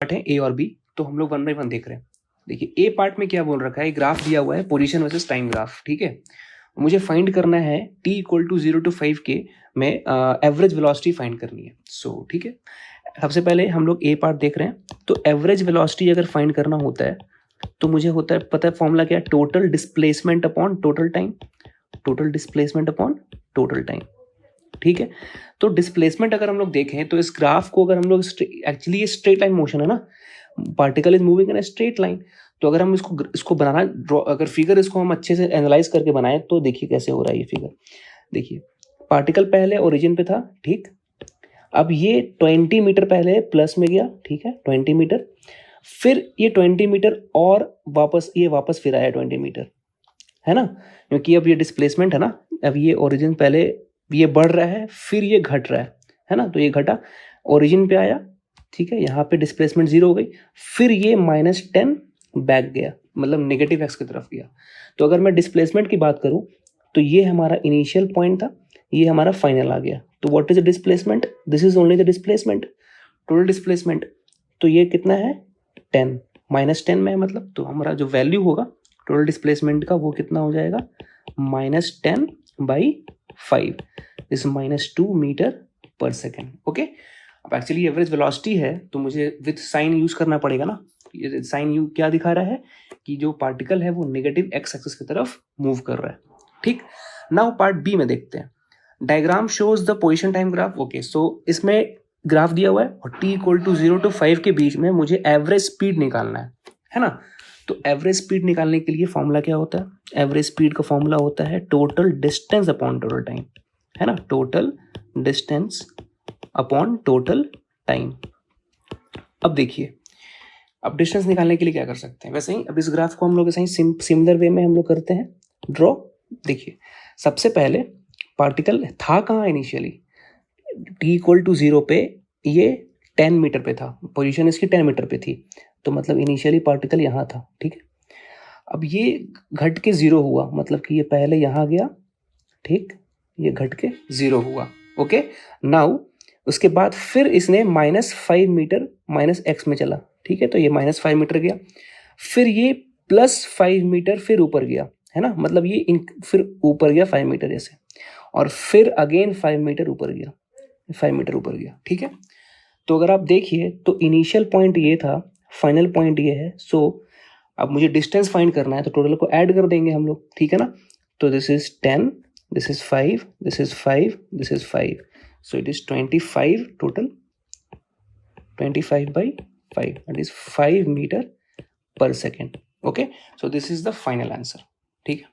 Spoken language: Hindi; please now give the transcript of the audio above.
पार्ट है ए और बी, तो हम लोग 1 बाय 1 देख रहे हैं। देखिए ए पार्ट में क्या बोल रखा है, ग्राफ दिया हुआ है पोजीशन वर्सेस टाइम ग्राफ, ठीक है। मुझे फाइंड करना है t इक्वल टू 0 to 5 के में एवरेज वेलोसिटी फाइंड करनी है। सो ठीक है, सबसे पहले हम लोग ए पार्ट देख रहे हैं। तो एवरेज वेलोसिटी अगर फाइंड करना होता है तो मुझे होता है, पता है फॉर्मूला क्या है, total displacement upon total time, total displacement upon total time, ठीक है। तो डिस्प्लेसमेंट अगर हम लोग देखें तो इस ग्राफ को अगर हम लोग एक्चुअली ये स्ट्रेट लाइन मोशन है ना, particle is moving in a straight line. तो अगर हम इसको बनाना ड्रॉ, अगर फिगर इसको हम अच्छे से एनालाइज करके बनाए तो देखिए कैसे हो रहा है ये फिगर। देखिए पार्टिकल पहले ओरिजिन पे था, ठीक। अब ये 20 मीटर पहले प्लस में गया, ठीक है, 20 मीटर, फिर ये 20 मीटर और वापस फिर आया 20 मीटर, है ना, क्योंकि अब ये डिस्प्लेसमेंट है ना। अब ये ओरिजिन पहले ये बढ़ रहा है, फिर ये घट रहा है ना, तो ये घटा, ओरिजिन पे आया, ठीक है, यहाँ पे डिस्प्लेसमेंट 0 हो गई, फिर ये -10 बैक गया, मतलब नेगेटिव एक्स की तरफ गया। तो अगर मैं डिस्प्लेसमेंट की बात करूं तो ये हमारा इनिशियल पॉइंट था, ये हमारा फाइनल आ गया। तो what is the displacement, this is only the displacement, total displacement. तो ये कितना है 10, -10 में है मतलब, तो हमारा जो वैल्यू होगा टोटल डिस्प्लेसमेंट का वो कितना हो जाएगा, -10/5, इज -2 मीटर पर सेकेंड। ओके, अब एक्चुअली एवरेज वेलोसिटी है तो मुझे विद साइन यूज करना पड़ेगा ना। ये साइन यू क्या दिखा रहा है कि जो पार्टिकल है वो नेगेटिव एक्स एक्सिस की तरफ मूव कर रहा है, ठीक। नाउ पार्ट बी में देखते हैं। Diagram shows the position time graph. Okay, so इसमें ग्राफ दिया हुआ है और t इक्वल टू 0 to 5 के बीच में मुझे एवरेज स्पीड निकालना है ना। तो एवरेज स्पीड निकालने के लिए फॉर्मूला क्या होता है, एवरेज स्पीड का फॉर्मूला होता है total distance upon total time, है ना, total distance upon total time. अब देखिए, अब डिस्टेंस निकालने के लिए क्या कर सकते हैं, वैसे ही अब इस ग्राफ को हम लोग ऐसे ही सिमिलर वे में हम लोग करते हैं ड्रॉ। देखिए सबसे पहले पार्टिकल था कहाँ इनिशियली, t इक्वल टू 0 पे ये 10 मीटर पे था, पोजीशन इसकी 10 मीटर पे थी, तो मतलब इनिशियली पार्टिकल यहाँ था, ठीक है। अब ये घट के 0 हुआ, मतलब कि ये पहले यहाँ गया, ठीक, ये घट के 0 हुआ। ओके, नाउ उसके बाद फिर इसने -5 मीटर -x में चला, ठीक है, तो ये -5 मीटर गया, फिर ये +5 मीटर फिर ऊपर गया, है ना, मतलब ये फिर ऊपर गया 5 मीटर ऐसे, और फिर अगेन 5 मीटर ऊपर गया, 5 मीटर ऊपर गया, ठीक है। तो अगर आप देखिए तो इनिशियल पॉइंट ये था, फाइनल पॉइंट ये है। सो अब मुझे डिस्टेंस फाइंड करना है तो टोटल को ऐड कर देंगे हम लोग, ठीक है ना। तो this is 10, this is 5, this is 5, this is 5, so it is 25 total, 25/5, that is 5 meter per second. Okay, so this is the final answer, ठीक है।